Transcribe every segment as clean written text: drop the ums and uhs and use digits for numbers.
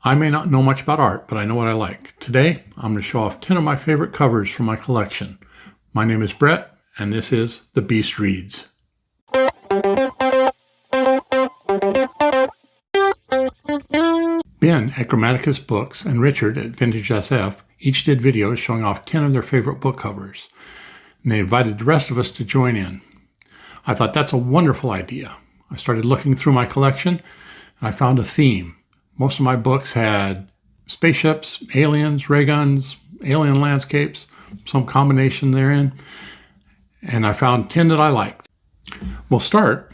I may not know much about art, but I know what I like. Today, I'm going to show off 10 of my favorite covers from my collection. My name is Brett, and this is The Beast Reads. Ben at Grammaticus Books and Richard at Vintage SF each did videos showing off 10 of their favorite book covers, and they invited the rest of us to join in. I thought that's a wonderful idea. I started looking through my collection, and I found a theme. Most of my books had spaceships, aliens, ray guns, alien landscapes, some combination therein, and I found 10 that I liked. We'll start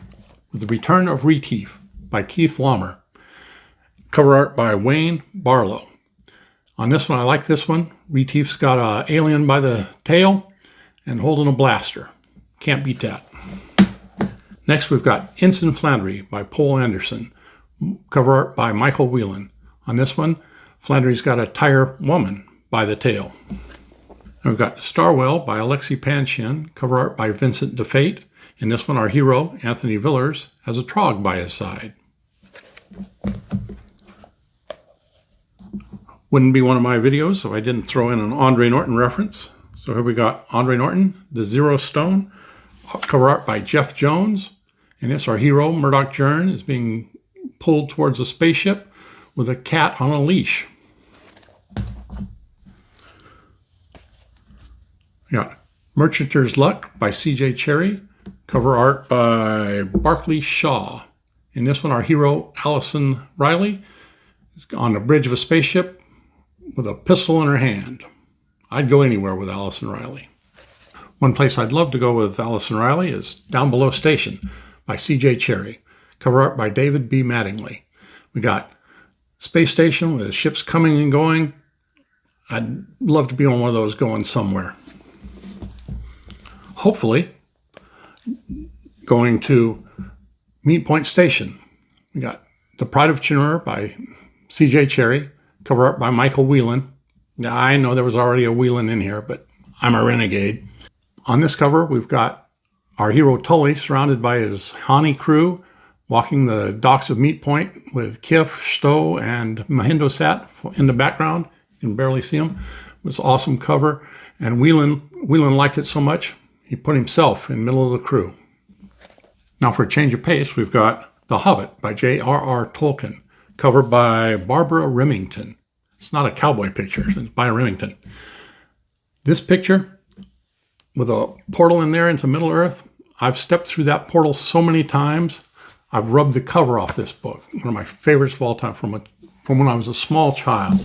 with The Return of Retief by Keith Laumer. Cover art by Wayne Barlow. On this one, I like this one. Retief's got an alien by the tail and holding a blaster. Can't beat that. Next, we've got Ensign Flannery by Poul Anderson. Cover art by Michael Whelan. On this one, Flannery's got a tire woman by the tail. And we've got Starwell by Alexei Panshin. Cover art by Vincent DeFate. In this one, our hero, Anthony Villers, has a trog by his side. Wouldn't be one of my videos if I didn't throw in an Andre Norton reference. So here we got Andre Norton, The Zero Stone. Cover art by Jeff Jones. And it's our hero, Murdoch Jern, is being pulled towards a spaceship with a cat on a leash. We got Merchanter's Luck by C.J. Cherry. Cover art by Barclay Shaw. In this one, our hero, Allison Riley, is on the bridge of a spaceship with a pistol in her hand. I'd go anywhere with Allison Riley. One place I'd love to go with Allison Riley is Down Below Station by C.J. Cherry. Cover art by David B. Mattingly. We got space station with ships coming and going. I'd love to be on one of those going somewhere. Hopefully, going to Meat Point Station. We got The Pride of Chinur by C.J. Cherry. Cover art by Michael Whelan. Now, I know there was already a Whelan in here, but I'm a renegade. On this cover, we've got our hero Tully surrounded by his Hani crew, walking the docks of Meat Point with Kif, Stowe, and Mahindosat in the background. You can barely see them. It was an awesome cover, and Whelan liked it so much, he put himself in the middle of the crew. Now for a change of pace, we've got The Hobbit by J.R.R. Tolkien, covered by Barbara Remington. It's not a cowboy picture, it's by Remington. This picture, with a portal in there into Middle-earth, I've stepped through that portal so many times, I've rubbed the cover off this book. One of my favorites of all time from when I was a small child.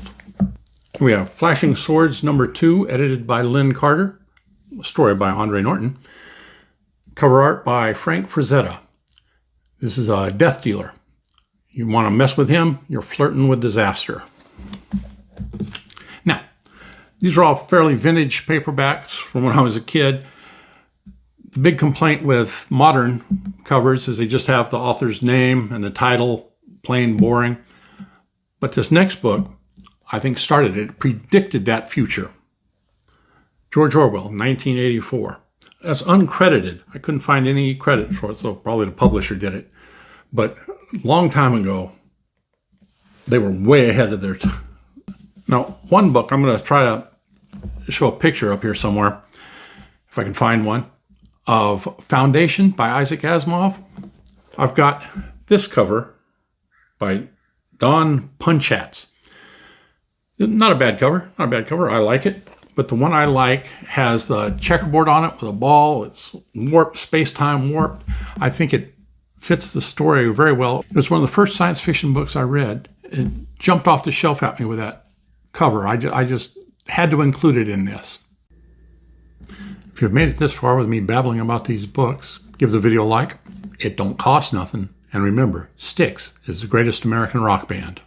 We have Flashing Swords #2, edited by Lynn Carter. A story by Andre Norton. Cover art by Frank Frazetta. This is a death dealer. You want to mess with him, you're flirting with disaster. Now, these are all fairly vintage paperbacks from when I was a kid. The big complaint with modern covers is they just have the author's name and the title, plain boring. But this next book, I think, started it, predicted that future. George Orwell, 1984. That's uncredited. I couldn't find any credit for it, so probably the publisher did it. But a long time ago, they were way ahead of their time. Now, one book, I'm going to try to show a picture up here somewhere, if I can find one, of Foundation by Isaac Asimov. I've got this cover by Don Punchatz. Not a bad cover, not a bad cover. I like it. But the one I like has the checkerboard on it with a ball. It's warped, space-time warped. I think it fits the story very well. It was one of the first science fiction books I read. It jumped off the shelf at me with that cover. I just had to include it in this. If you've made it this far with me babbling about these books, give the video a like. It don't cost nothing. And remember, Styx is the greatest American rock band.